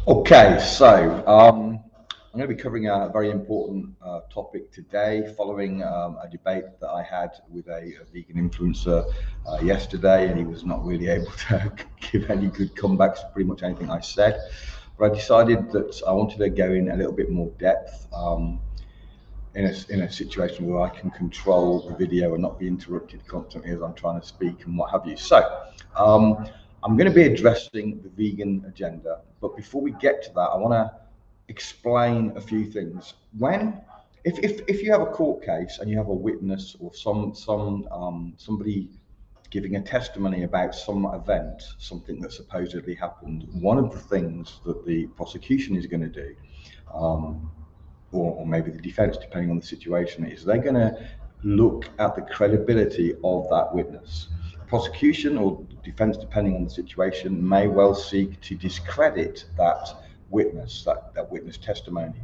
Okay, so I'm going to be covering a very important topic today, following a debate that I had with a vegan influencer yesterday, and he was not really able to give any good comebacks to pretty much anything I said. But I decided that I wanted to go in a little bit more depth in a situation where I can control the video and not be interrupted constantly as I'm trying to speak and what have you. So I'm going to be addressing the vegan agenda, but before we get to that, I want to explain a few things. If you have a court case and you have a witness or somebody giving a testimony about some event, something that supposedly happened, one of the things that the prosecution is going to do, or maybe the defense, depending on the situation, is they're going to look at the credibility of that witness. Prosecution or defense, depending on the situation, may well seek to discredit that witness, that witness testimony.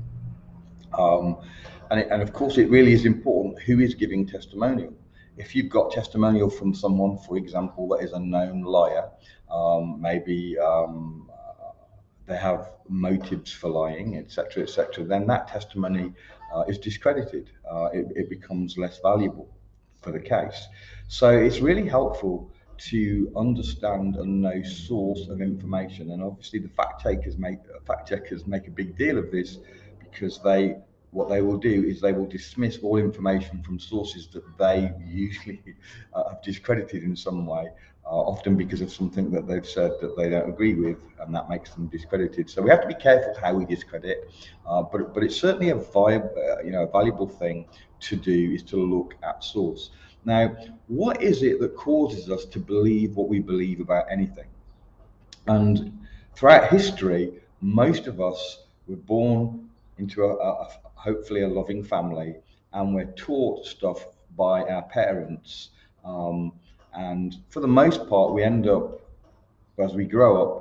And of course, it really is important who is giving testimonial. If you've got testimonial from someone, for example, that is a known liar, maybe they have motives for lying, etc., then that testimony is discredited. It becomes less valuable for the case. So it's really helpful to understand and know source of information. And obviously the fact checkers make a big deal of this, because what they will do is they will dismiss all information from sources that they usually have discredited in some way, often because of something that they've said that they don't agree with, and that makes them discredited. So we have to be careful how we discredit, but it's certainly a valuable thing to do, is to look at source. Now, what is it that causes us to believe what we believe about anything? And throughout history, most of us were born into hopefully a loving family, and we're taught stuff by our parents. And for the most part, we end up, as we grow up,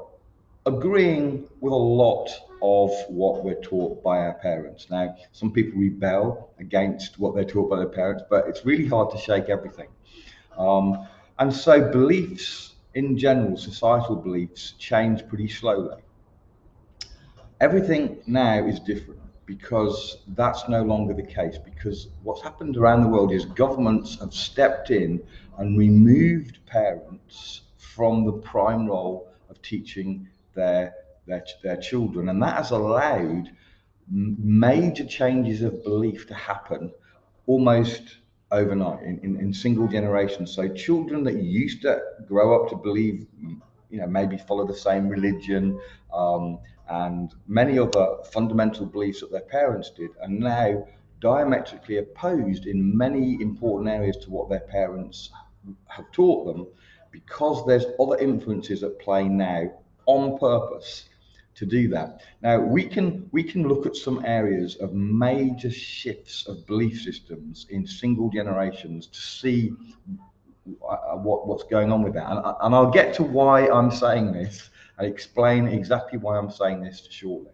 agreeing with a lot of what we're taught by our parents. Now, some people rebel against what they're taught by their parents, but it's really hard to shake everything. And so beliefs in general, societal beliefs, change pretty slowly. Everything now is different, because that's no longer the case, because what's happened around the world is governments have stepped in and removed parents from the prime role of teaching their children, and that has allowed major changes of belief to happen almost overnight in single generations. So children that used to grow up to believe, maybe follow the same religion, and many other fundamental beliefs that their parents did, are now diametrically opposed in many important areas to what their parents have taught them, because there's other influences at play now on purpose to do that. Now we can look at some areas of major shifts of belief systems in single generations to see what's going on with that, and I'll get to why I'm saying this and explain exactly why I'm saying this shortly.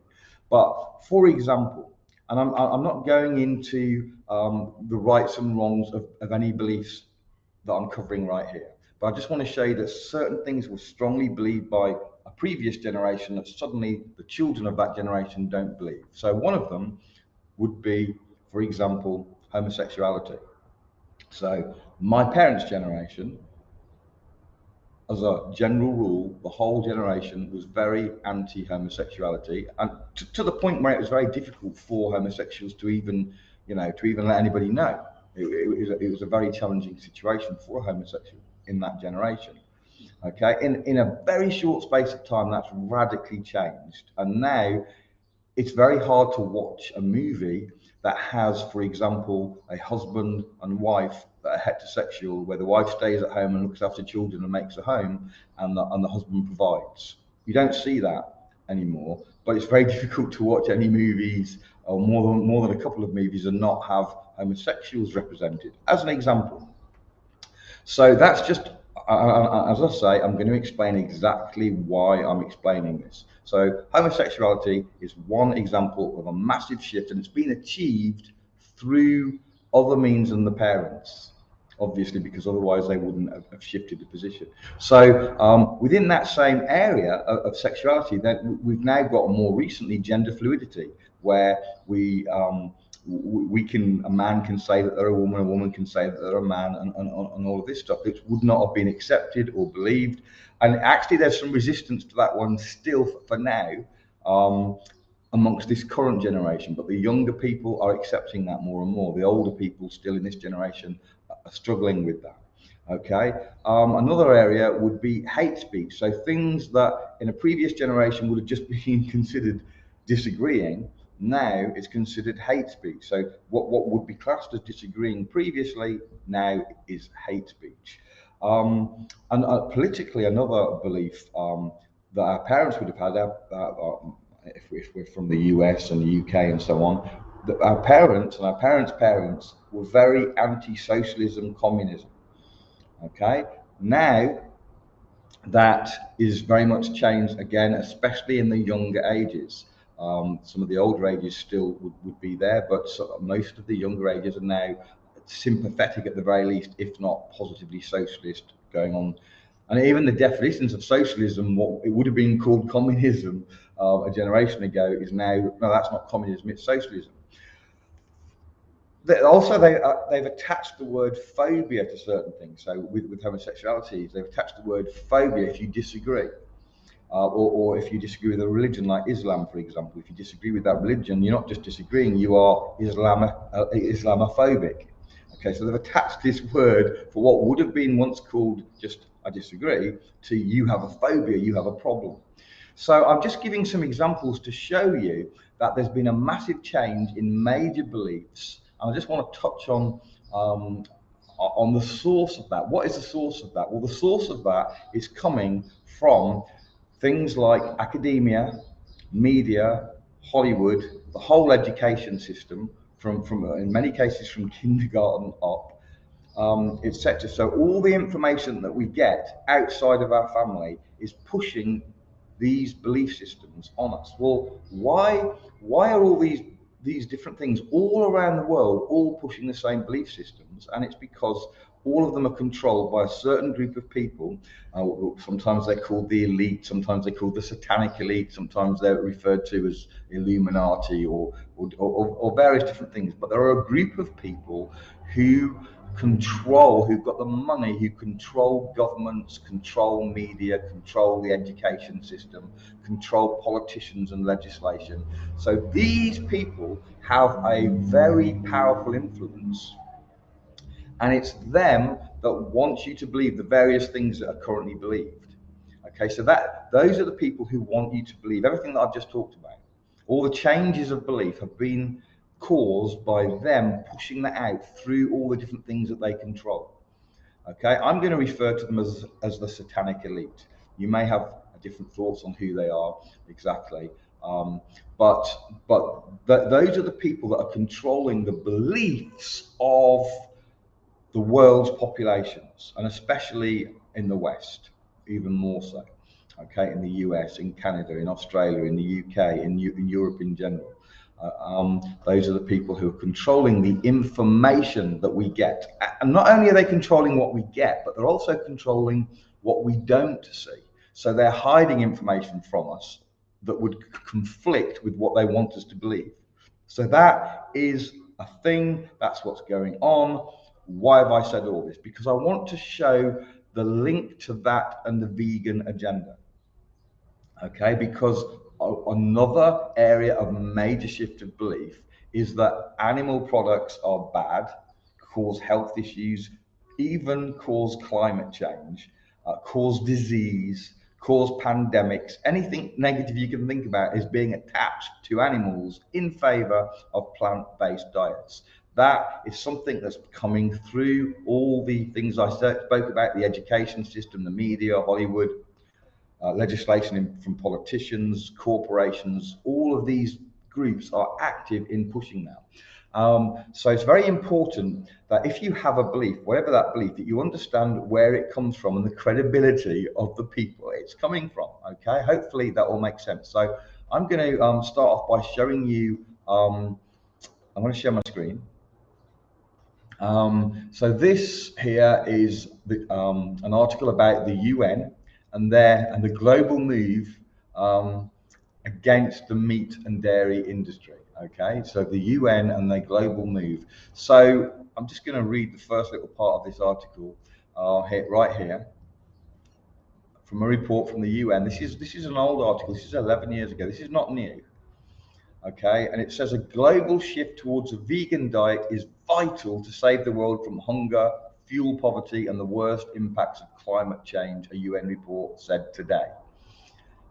But for example, and I'm not going into the rights and wrongs of any beliefs that I'm covering right here, but I just want to show you that certain things were strongly believed by a previous generation that suddenly the children of that generation don't believe. So one of them would be, for example, homosexuality. So my parents' generation, as a general rule, the whole generation was very anti-homosexuality, and to the point where it was very difficult for homosexuals to even let anybody know. It was a very challenging situation for a homosexual in that generation. Okay, in a very short space of time, that's radically changed, and now it's very hard to watch a movie that has, for example, a husband and wife that are heterosexual, where the wife stays at home and looks after children and makes a home, and the husband provides. You don't see that anymore, but it's very difficult to watch any movies, or more than a couple of movies, and not have homosexuals represented, as an example. So that's just, as I say, I'm going to explain exactly why I'm explaining this. So homosexuality is one example of a massive shift, and it's been achieved through other means than the parents. obviously, because otherwise they wouldn't have shifted the position. So within that same area of sexuality, then we've now got more recently gender fluidity, where a man can say that they're a woman can say that they're a man, and all of this stuff, which would not have been accepted or believed. And actually, there's some resistance to that one still for now, amongst this current generation. But the younger people are accepting that more and more. The older people still in this generation are struggling with that. Okay. Another area would be hate speech. So things that in a previous generation would have just been considered disagreeing, now it's considered hate speech. So what would be classed as disagreeing previously now is hate speech. And politically, another belief that our parents would have had, if we're from the US and the UK and so on, that our parents and our parents' parents were very anti-socialism, communism. Okay, now that is very much changed again, especially in the younger ages. Some of the older ages still would be there, but most of the younger ages are now sympathetic at the very least, if not positively socialist going on. And even the definitions of socialism, what it would have been called communism a generation ago, is now, no, that's not communism, it's socialism. Also, they've attached the word phobia to certain things. So with homosexuality, they've attached the word phobia if you disagree. Or if you disagree with a religion like Islam, for example. If you disagree with that religion, you're not just disagreeing, you are Islamophobic. Okay, so they've attached this word for what would have been once called just I disagree to you have a phobia, you have a problem. So I'm just giving some examples to show you that there's been a massive change in major beliefs. And I just want to touch on the source of that. What is the source of that? Well, the source of that is coming from things like academia, media, Hollywood, the whole education system, from in many cases from kindergarten up, etc. So all the information that we get outside of our family is pushing these belief systems on us. Well, why are all these different things all around the world all pushing the same belief systems? And it's because all of them are controlled by a certain group of people. Sometimes they're called the elite, sometimes they're called the satanic elite, sometimes they're referred to as Illuminati or various different things. But there are a group of people who've got the money, who control governments, control media, control the education system, control politicians and legislation. So these people have a very powerful influence. And it's them that want you to believe the various things that are currently believed. Okay, so those are the people who want you to believe everything that I've just talked about. All the changes of belief have been caused by them pushing that out through all the different things that they control. Okay, I'm going to refer to them as the satanic elite. You may have different thoughts on who they are exactly, but those are the people that are controlling the beliefs of the world's populations, and especially in the West, even more so. Okay, in the US, in Canada, in Australia, in the UK, in Europe in general. Those are the people who are controlling the information that we get. And not only are they controlling what we get, but they're also controlling what we don't see. So they're hiding information from us that would conflict with what they want us to believe. So that is a thing, that's what's going on. Why have I said all this? Because I want to show the link to that and the vegan agenda. Okay, because another area of major shift of belief is that animal products are bad, cause health issues, even cause climate change, cause disease, cause pandemics. Anything negative you can think about is being attached to animals in favor of plant-based diets. That is something that's coming through all the things I spoke about, the education system, the media, Hollywood, legislation from politicians, corporations. All of these groups are active in pushing that. So it's very important that if you have a belief, whatever that belief, that you understand where it comes from and the credibility of the people it's coming from. Okay, hopefully that all makes sense. So I'm going to start off by showing you, I'm going to share my screen. So this here is an article about the UN and the global move against the meat and dairy industry. Okay, so the UN and the global move. So I'm just going to read the first little part of this article right here from a report from the UN. This is an old article. This is 11 years ago. This is not new. Okay, and it says a global shift towards a vegan diet is vital to save the world from hunger, fuel poverty, and the worst impacts of climate change, a UN report said today.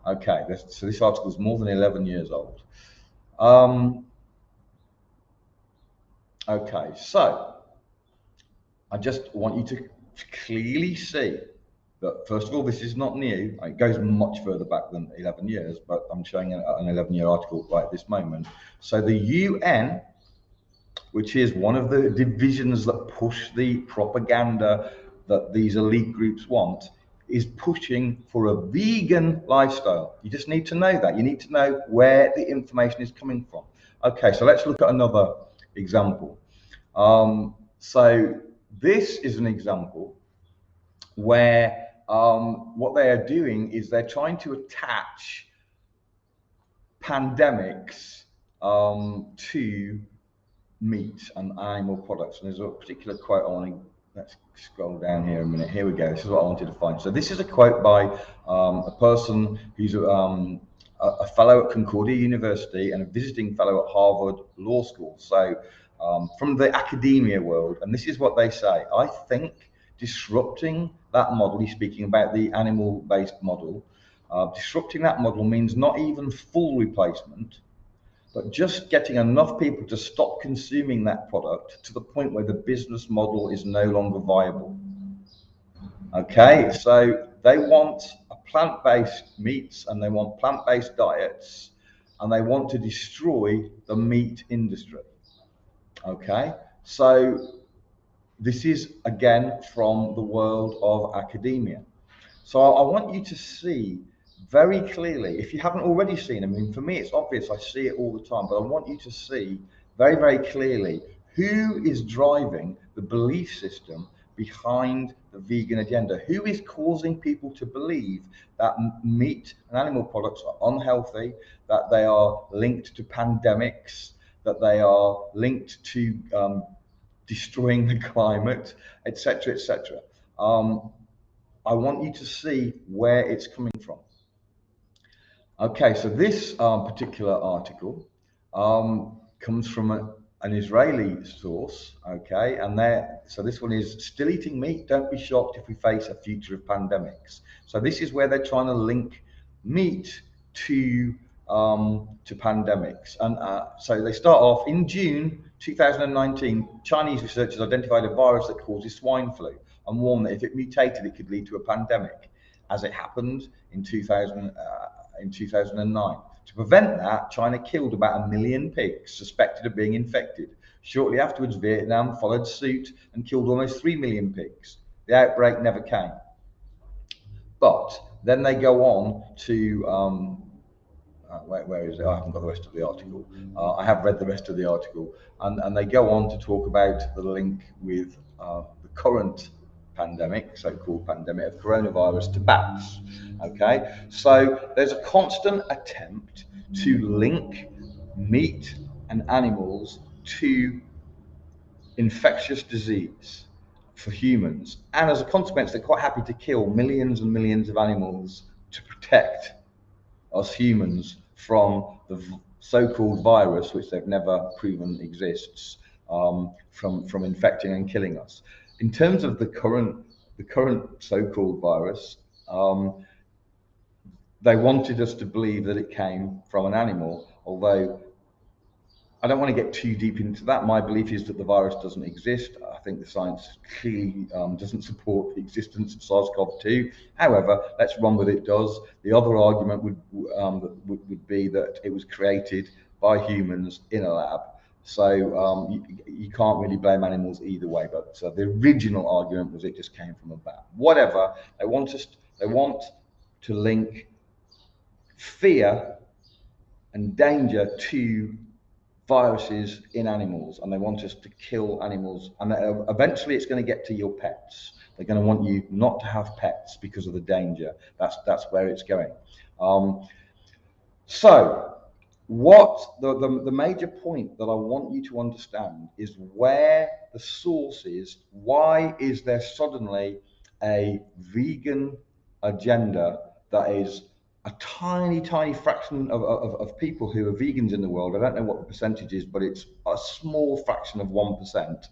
Okay, so this article is more than 11 years old. Okay, so I just want you to clearly see that, first of all, this is not new. It goes much further back than 11 years, but I'm showing an 11-year article right at this moment. So the UN, which is one of the divisions that push the propaganda that these elite groups want, is pushing for a vegan lifestyle. You just need to know that. You need to know where the information is coming from. Okay, so let's look at another example. So this is an example where what they are doing is they're trying to attach pandemics to meat and animal products. And there's a particular quote I want to, let's scroll down here a minute. Here we go. This is what I wanted to find. So this is a quote by a person who's a fellow at Concordia University and a visiting fellow at Harvard Law School. So from the academia world, and this is what they say. I think disrupting that model, he's speaking about the animal-based model, disrupting that model means not even full replacement, but just getting enough people to stop consuming that product to the point where the business model is no longer viable. Okay, so they want a plant-based meats and they want plant-based diets and they want to destroy the meat industry. Okay, so this is again from the world of academia. So I want you to see very clearly, if you haven't already seen, I mean, for me, it's obvious, I see it all the time, but I want you to see very, very clearly who is driving the belief system behind the vegan agenda, who is causing people to believe that meat and animal products are unhealthy, that they are linked to pandemics, that they are linked to destroying the climate, etc., etc. I want you to see where it's coming from. Okay, so this particular article comes from an Israeli source, okay, and so this one is still eating meat. Don't be shocked if we face a future of pandemics. So this is where they're trying to link meat to pandemics, and so they start off in June 2019. Chinese researchers identified a virus that causes swine flu and warned that if it mutated, it could lead to a pandemic, as it happened in 2009. To prevent that, China killed about 1 million pigs suspected of being infected. Shortly afterwards, Vietnam followed suit and killed almost 3 million pigs. The outbreak never came. But then they go on to, where is it? I haven't got the rest of the article. I have read the rest of the article. And they go on to talk about the link with the current pandemic, so-called pandemic of coronavirus, to bats. Okay, so there's a constant attempt to link meat and animals to infectious disease for humans, and as a consequence, they're quite happy to kill millions and millions of animals to protect us humans from the so-called virus, which they've never proven exists, from infecting and killing us. In terms of the current so-called virus, they wanted us to believe that it came from an animal, although I don't want to get too deep into that. My belief is that the virus doesn't exist. I think the science clearly doesn't support the existence of SARS-CoV-2. However, let's run with it does. The other argument would be that it was created by humans in a lab. So you can't really blame animals either way. But the original argument was it just came from a bat. Whatever, they want to link fear and danger to viruses in animals, and they want us to kill animals, and eventually it's going to get to your pets. They're going to want you not to have pets because of the danger. That's where it's going. So what the major point that I want you to understand is where the source is. Why is there suddenly a vegan agenda that is a tiny fraction of people who are vegans in the world? I don't know what the percentage is, but it's a small fraction of 1%.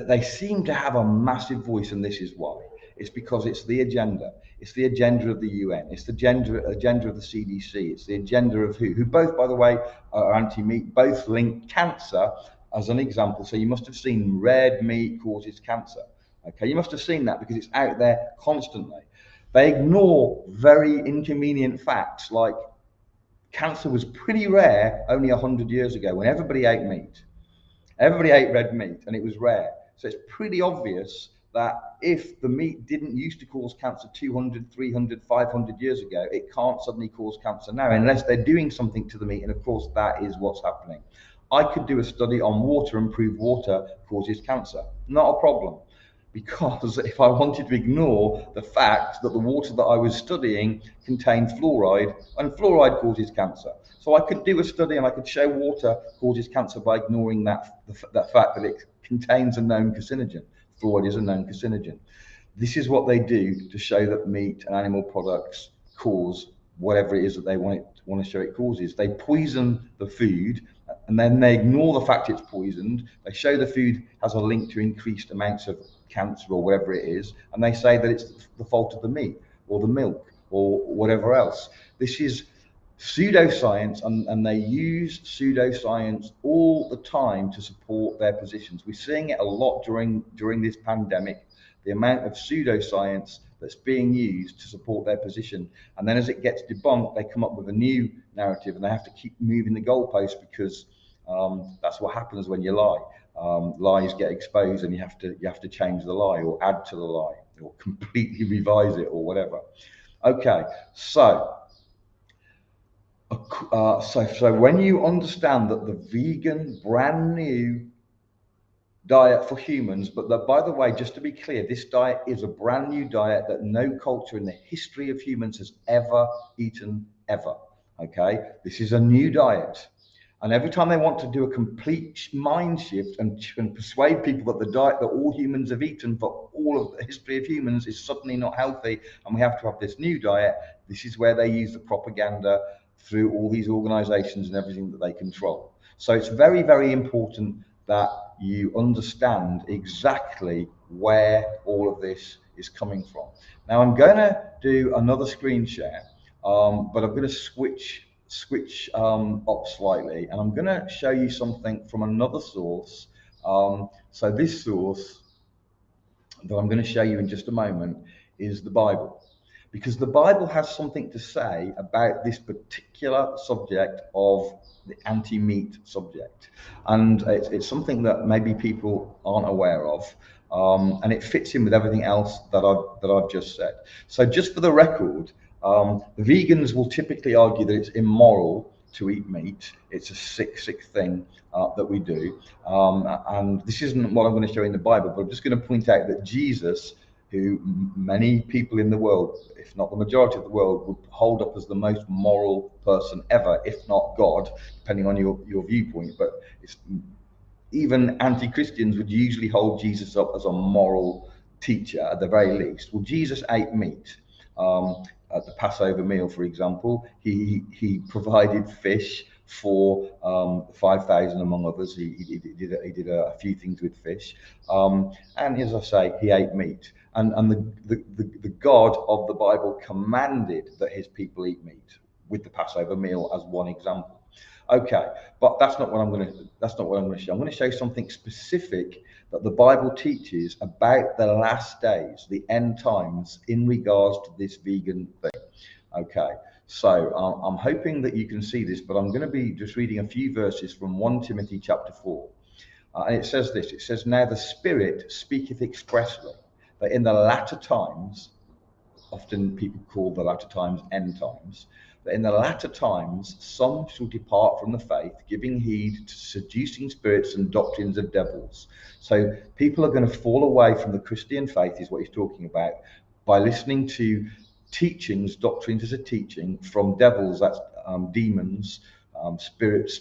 They seem to have a massive voice, and this is why. It's because it's the agenda. It's the agenda of the UN. It's the agenda of the CDC. It's the agenda of who both, by the way, are anti-meat. Both link cancer as an example. So you must have seen red meat causes cancer. Okay, you must have seen that because it's out there constantly. They ignore very inconvenient facts like cancer was pretty rare only 100 years ago when everybody ate meat. Everybody ate red meat and it was rare. So it's pretty obvious that if the meat didn't used to cause cancer 200, 300, 500 years ago, it can't suddenly cause cancer now unless they're doing something to the meat. And of course, that is what's happening. I could do a study on water and prove water causes cancer. Not a problem. Because if I wanted to ignore the fact that the water that I was studying contains fluoride, and fluoride causes cancer. So I could do a study and I could show water causes cancer by ignoring that fact that it contains a known carcinogen. Fluoride is a known carcinogen. This is what they do to show that meat and animal products cause whatever it is that they want to show it causes. They poison the food, and then they ignore the fact it's poisoned. They show the food has a link to increased amounts of cancer or whatever it is, and they say that it's the fault of the meat or the milk or whatever else. This is pseudoscience, and they use pseudoscience all the time to support their positions. We're seeing it a lot during this pandemic, the amount of pseudoscience that's being used to support their position. And then as it gets debunked, they come up with a new narrative, and they have to keep moving the goalposts because that's what happens when you lie. Lies get exposed, and you have to change the lie or add to the lie or completely revise it or whatever. Okay, so when you understand that the vegan brand new diet for humans, but that, by the way, just to be clear, this diet is a brand new diet that no culture in the history of humans has ever eaten ever. Okay, this is a new diet. And every time they want to do a complete mind shift and persuade people that the diet that all humans have eaten for all of the history of humans is suddenly not healthy and we have to have this new diet, this is where they use the propaganda through all these organizations and everything that they control. So it's very important that you understand exactly where all of this is coming from. Now I'm going to do another screen share, but I'm going to switch up slightly, and I'm going to show you something from another source. So this source that I'm going to show you in just a moment is the Bible, because the Bible has something to say about this particular subject of the anti-meat subject, and it's something that maybe people aren't aware of, and it fits in with everything else that I've just said. So just for the record, the vegans will typically argue that it's immoral to eat meat. It's a sick thing that we do. And this isn't what I'm going to show in the Bible, but I'm just going to point out that Jesus, who many people in the world, if not the majority of the world, would hold up as the most moral person ever, if not God, depending on your viewpoint. But even anti-Christians would usually hold Jesus up as a moral teacher at the very least. Well, Jesus ate meat. At the Passover meal, for example, he provided fish for 5,000 among others. He did a few things with fish, and as I say, he ate meat. And the God of the Bible commanded that his people eat meat, with the Passover meal as one example. Okay, but that's not what I'm going to show. I'm going to show something specific that the Bible teaches about the last days, the end times, in regards to this vegan thing. Okay, so I'm hoping that you can see this, but I'm going to be just reading a few verses from 1 Timothy chapter 4. And it says this, it says, "Now the Spirit speaketh expressly, that in the latter times often people call the latter times end times, that in the latter times some shall depart from the faith, giving heed to seducing spirits and doctrines of devils. So people are going to fall away from the Christian faith, is what he's talking about, by listening to teachings, doctrines as a teaching from devils, that's demons, spirits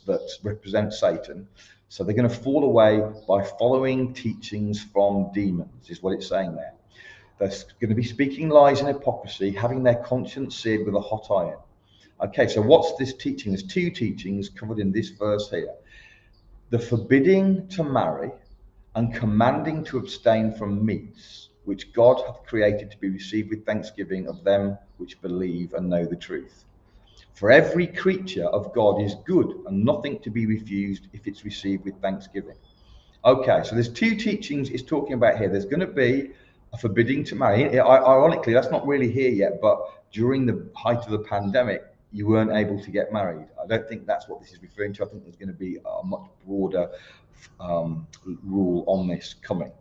that represent Satan. So they're going to fall away by following teachings from demons, is what it's saying there. They're going to be speaking lies and hypocrisy, having their conscience seared with a hot iron. Okay, so what's this teaching? There's two teachings covered in this verse here. The forbidding to marry and commanding to abstain from meats, which God hath created to be received with thanksgiving of them which believe and know the truth. For every creature of God is good, and nothing to be refused if it's received with thanksgiving. Okay, so there's two teachings it's talking about here. There's going to be a forbidding to marry. Ironically, that's not really here yet, but during the height of the pandemic, you weren't able to get married. I don't think that's what this is referring to. I think there's going to be a much broader rule on this coming.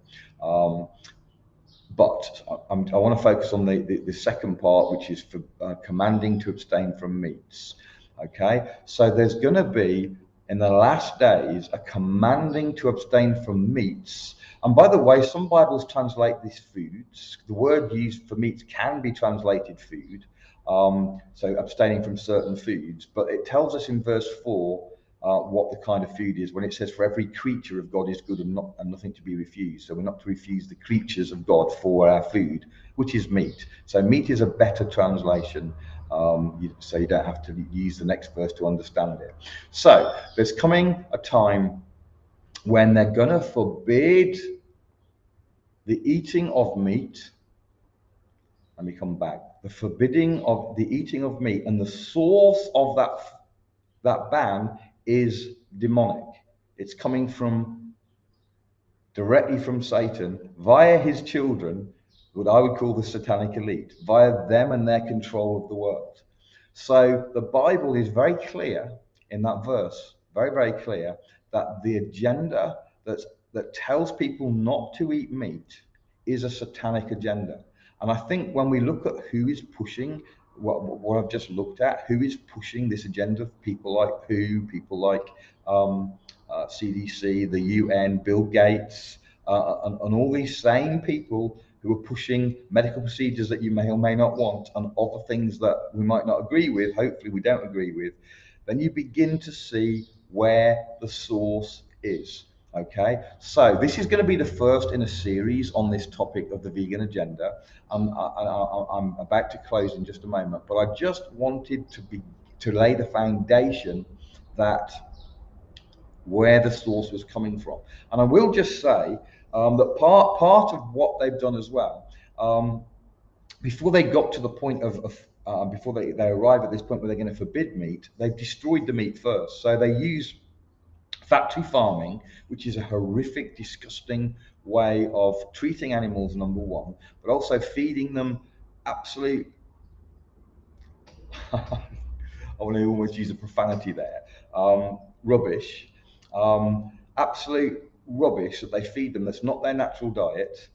But I want to focus on the second part, which is for commanding to abstain from meats. Okay, so there's going to be, in the last days, a commanding to abstain from meats. And by the way, some Bibles translate this foods. The word used for meats can be translated food, so abstaining from certain foods. But it tells us in verse 4 what the kind of food is when it says, for every creature of God is good and nothing to be refused. So we're not to refuse the creatures of God for our food, which is meat. So meat is a better translation. So you don't have to use the next verse to understand it. So there's coming a time when they're going to forbid the eating of meat. Let me come back. The forbidding of the eating of meat, and the source of that ban is demonic. It's coming directly from Satan via his children, what I would call the satanic elite, via them and their control of the world. So the Bible is very clear in that verse, very, very clear, that the agenda that tells people not to eat meat is a satanic agenda. And I think when we look at who is pushing what I've just looked at, who is pushing this agenda, people like people like CDC, the UN, Bill Gates, and all these same people who are pushing medical procedures that you may or may not want, and other things that we might not agree with, hopefully we don't agree with, then you begin to see where the source is. Okay, so this is going to be the first in a series on this topic of the vegan agenda. I'm about to close in just a moment, but I just wanted to lay the foundation that where the source was coming from. And I will just say that part of what they've done as well, before they got to the point before they arrive at this point where they're going to forbid meat, they've destroyed the meat first. So they use factory farming, which is a horrific, disgusting way of treating animals, number one, but also feeding them absolute I want to almost use a profanity there, rubbish, absolute rubbish that they feed them that's not their natural diet.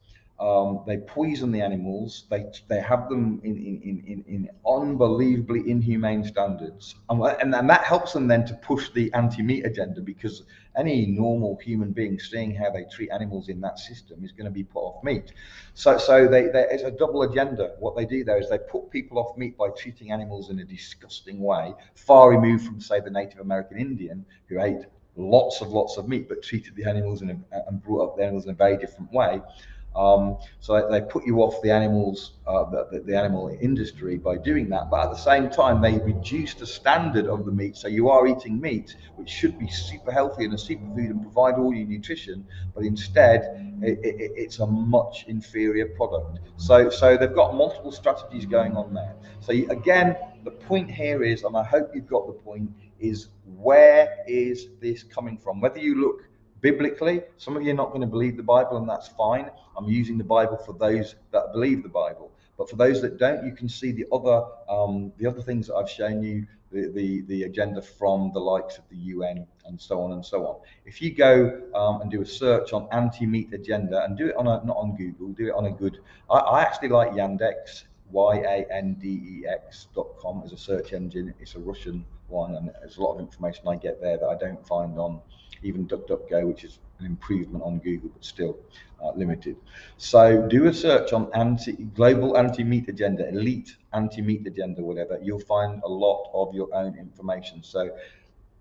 They poison the animals. They have them in unbelievably inhumane standards, and that helps them then to push the anti-meat agenda, because any normal human being seeing how they treat animals in that system is going to be put off meat. So it's a double agenda. What they do there is they put people off meat by treating animals in a disgusting way, far removed from, say, the Native American Indian, who ate lots of meat but treated the animals and brought up the animals in a very different way. So they put you off the animals, the animal industry by doing that, but at the same time they reduce the standard of the meat. So you are eating meat which should be super healthy and a superfood and provide all your nutrition, but instead it's a much inferior product. So they've got multiple strategies going on there. So again, the point here is, and I hope you've got the point, is where is this coming from? Whether you look biblically, some of you are not going to believe the Bible, and that's fine. I'm using the Bible for those that believe the Bible. But for those that don't, you can see the other things that I've shown you, the agenda from the likes of the UN and so on and so on. If you go and do a search on anti-meat agenda, and do it on not on Google, do it on a good. I actually like Yandex, yandex.com as a search engine. It's a Russian one, and there's a lot of information I get there that I don't find on even DuckDuckGo, which is an improvement on Google, but still limited. So do a search on global anti-meat agenda, elite anti-meat agenda, whatever. You'll find a lot of your own information. So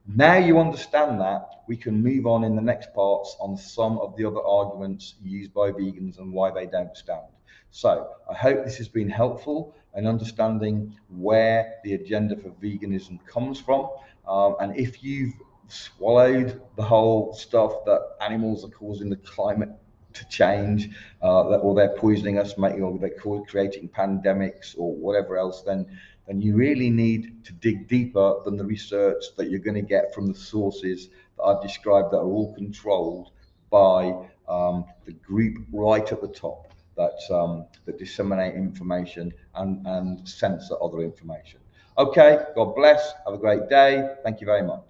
now you understand that, we can move on in the next parts on some of the other arguments used by vegans and why they don't stand. So I hope this has been helpful in understanding where the agenda for veganism comes from. And if you've swallowed the whole stuff that animals are causing the climate to change, or they're poisoning us, or they're creating pandemics or whatever else, then you really need to dig deeper than the research that you're going to get from the sources that I've described that are all controlled by the group right at the top that disseminate information and censor other information. Okay, God bless. Have a great day. Thank you very much.